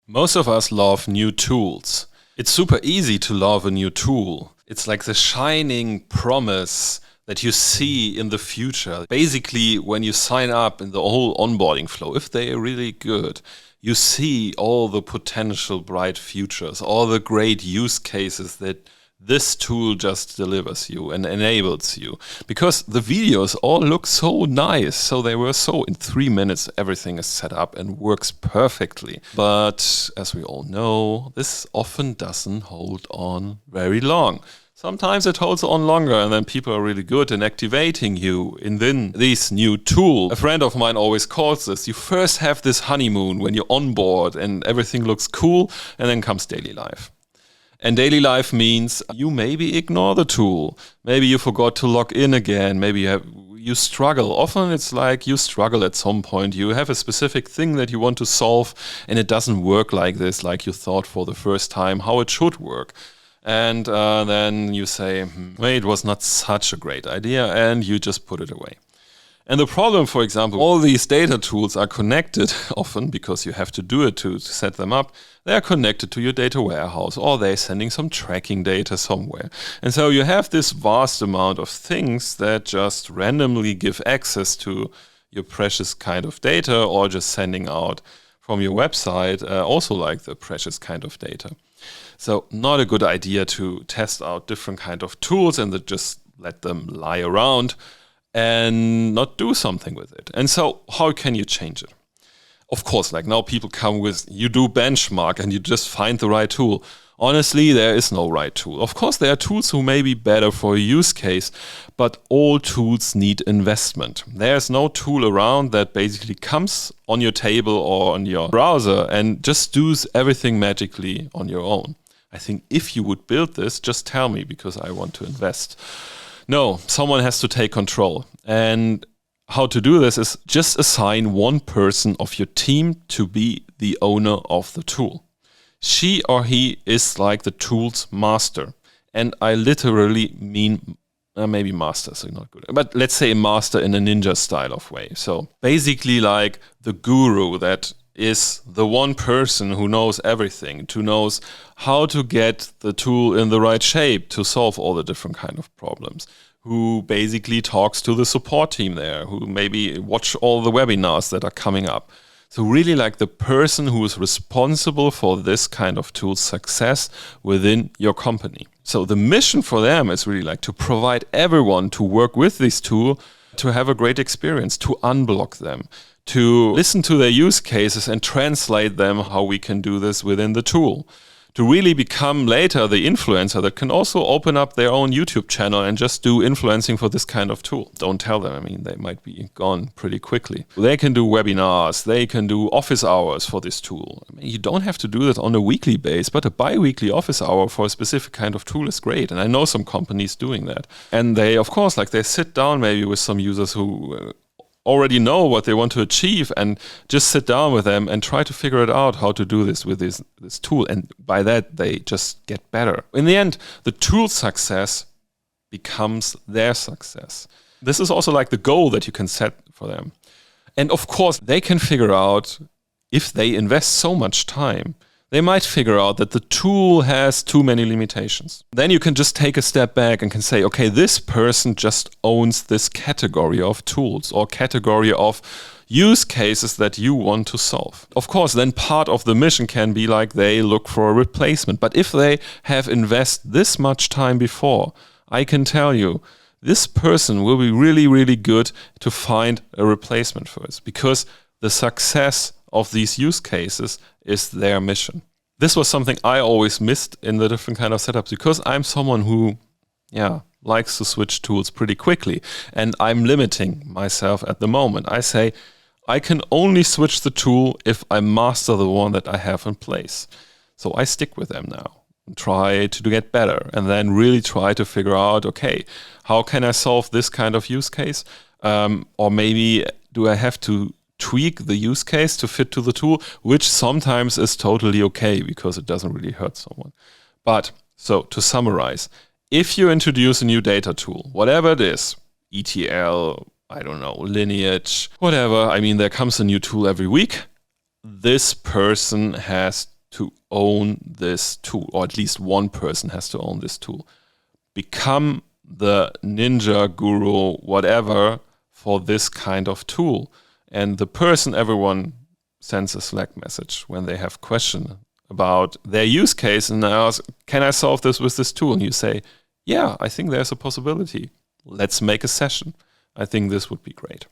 Most of us love new tools. It's super easy to love a new tool. It's like the shining promise that you see in the future. Basically, when you sign up in the whole onboarding flow, if they are really good, you see all the potential bright futures, all the great use cases that this tool just delivers you and enables you. Because the videos all look so nice. So they were so in 3 minutes, everything is set up and works perfectly. But as we all know, this often doesn't hold on very long. Sometimes it holds on longer and then people are really good in activating you in this new tool. A friend of mine always calls this, you first have this honeymoon when you're on board and everything looks cool, and then comes daily life. And daily life means you maybe ignore the tool. Maybe you forgot to log in again. Maybe you struggle. Often it's like you struggle at some point. You have a specific thing that you want to solve and it doesn't work like this, like you thought for the first time how it should work. And then you say, well, it was not such a great idea, and you just put it away. And the problem, for example, all these data tools are connected often because you have to do it to set them up. They are connected to your data warehouse, or they're sending some tracking data somewhere. And so you have this vast amount of things that just randomly give access to your precious kind of data, or just sending out from your website, also like the precious kind of data. So not a good idea to test out different kind of tools and just let them lie around and not do something with it. And so how can you change it? Of course, like now people come with, you do benchmark and you just find the right tool. Honestly, there is no right tool. Of course, there are tools who may be better for a use case, but all tools need investment. There's no tool around that basically comes on your table or on your browser and just does everything magically on your own. I think if you would build this, just tell me because I want to invest. No, someone has to take control. And how to do this is just assign one person of your team to be the owner of the tool. She or he is like the tool's master. And I literally mean, maybe master, so not good. But let's say master in a ninja style of way. So basically like the guru that is the one person who knows everything, who knows how to get the tool in the right shape to solve all the different kind of problems, who basically talks to the support team there, who maybe watch all the webinars that are coming up. So really like the person who is responsible for this kind of tool's success within your company. So the mission for them is really like to provide everyone to work with this tool, to have a great experience, to unblock them, to listen to their use cases and translate them how we can do this within the tool. To really become later the influencer that can also open up their own YouTube channel and just do influencing for this kind of tool. Don't tell them, I mean, they might be gone pretty quickly. They can do webinars, they can do office hours for this tool. I mean, you don't have to do that on a weekly basis, but a bi-weekly office hour for a specific kind of tool is great. And I know some companies doing that. And they, of course, like they sit down maybe with some users who already know what they want to achieve and just sit down with them and try to figure it out how to do this with this tool. And by that, they just get better. In the end, the tool's success becomes their success. This is also like the goal that you can set for them. And of course, they can figure out if they invest so much time, they might figure out that the tool has too many limitations. Then you can just take a step back and can say, okay, this person just owns this category of tools or category of use cases that you want to solve. Of course, then part of the mission can be like they look for a replacement. But if they have invested this much time before, I can tell you, this person will be really, really good to find a replacement for us because the success of these use cases is their mission. This was something I always missed in the different kind of setups because I'm someone who, likes to switch tools pretty quickly, and I'm limiting myself at the moment. I say I can only switch the tool if I master the one that I have in place. So I stick with them now and try to get better, and then really try to figure out, okay, how can I solve this kind of use case? Or maybe do I have to tweak the use case to fit to the tool, which sometimes is totally okay because it doesn't really hurt someone. But so to summarize, if you introduce a new data tool, whatever it is, ETL, I don't know, lineage, whatever, I mean, there comes a new tool every week. This person has own this tool, or at least one person has to own this tool. Become the ninja guru, whatever, for this kind of tool. And the person, everyone sends a Slack message when they have question about their use case, and I ask, can I solve this with this tool? And you say, yeah, I think there's a possibility. Let's make a session. I think this would be great.